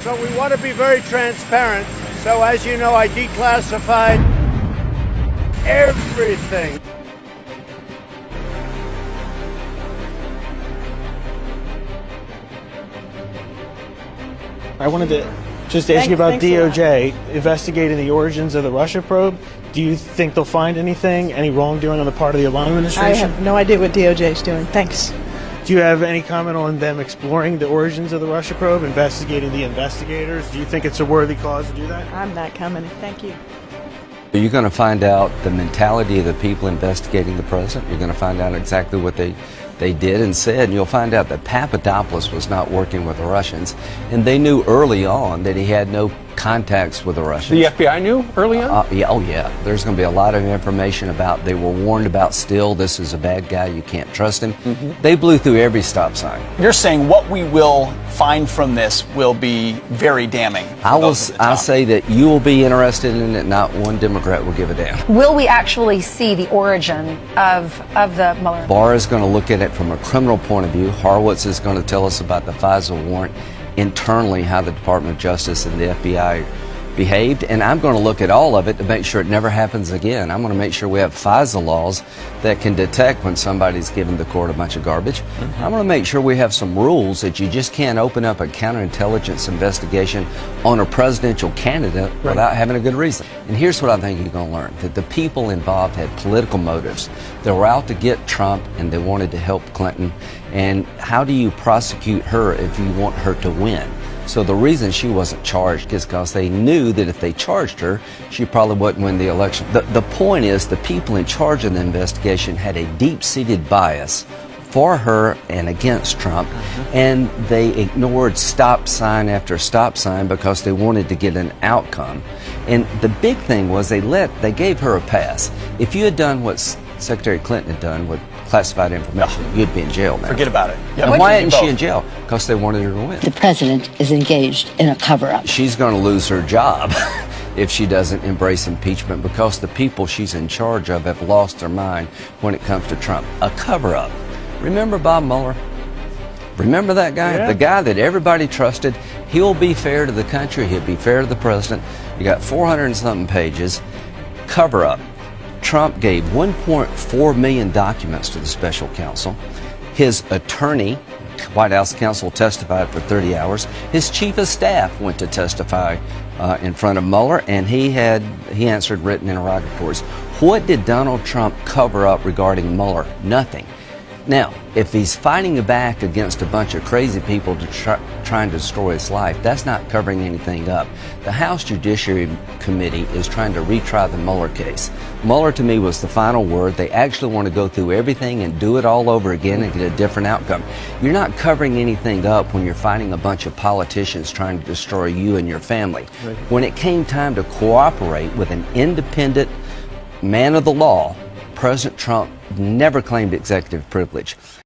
So we want to be very transparent. So as you know, I declassified everything. I wanted to just ask you about DOJ investigating the origins of the Russia probe. Do you think they'll find anything, any wrongdoing on the part of the Obama administration? I have no idea what DOJ is doing. Thanks. Do you have any comment on them exploring the origins of the Russia probe, investigating the investigators? Do you think it's a worthy cause to do that? I'm not commenting. Thank you. You're going to find out the mentality of the people investigating the president. You're going to find out exactly what they did and said, and you'll find out that Papadopoulos was not working with the Russians, and they knew early on that he had no contacts with the Russians. The FBI knew early on? Yeah. There's going to be a lot of information about, they were warned about Steele. This is a bad guy. You can't trust him. They blew through every stop sign. You're saying what we will find from this will be very damning. I say that you will be interested in it. Not one Democrat will give a damn. Will we actually see the origin of the Mueller? Barr is going to look at it from a criminal point of view. Horowitz is going to tell us about the FISA warrant, internally how the Department of Justice and the FBI behaved, and I'm going to look at all of it to make sure it never happens again. I'm going to make sure we have FISA laws that can detect when somebody's giving the court a bunch of garbage. I'm going to make sure we have some rules that you just can't open up a counterintelligence investigation on a presidential candidate without having a good reason. And here's what I think you're going to learn, that the people involved had political motives. They were out to get Trump and they wanted to help Clinton. And how do you prosecute her if you want her to win? So the reason she wasn't charged is because they knew that if they charged her, she probably wouldn't win the election. The point is the people in charge of the investigation had a deep-seated bias for her and against Trump, and they ignored stop sign after stop sign because they wanted to get an outcome. And the big thing was they gave her a pass. If you had done what Secretary Clinton had done with classified information, you'd be in jail now. Forget about it. And why isn't she in jail? Because they wanted her to win. The president is engaged in a cover-up. She's going to lose her job if she doesn't embrace impeachment, because the people she's in charge of have lost their mind when it comes to Trump. A cover-up. Remember Bob Mueller? Remember that guy? Yeah. The guy that everybody trusted. He'll be fair to the country. He'll be fair to the president. You got 400 and something pages. Cover-up. Trump gave 1.4 million documents to the special counsel. His attorney, White House counsel, testified for 30 hours. His chief of staff went to testify in front of Mueller, and he answered written interrogatories. What did Donald Trump cover up regarding Mueller? Nothing. Now, if he's fighting back against a bunch of crazy people to try and destroy his life, that's not covering anything up. The House Judiciary Committee is trying to retry the Mueller case. Mueller, to me, was the final word. They actually want to go through everything and do it all over again and get a different outcome. You're not covering anything up when you're fighting a bunch of politicians trying to destroy you and your family. Right. When it came time to cooperate with an independent man of the law, President Trump never claimed executive privilege.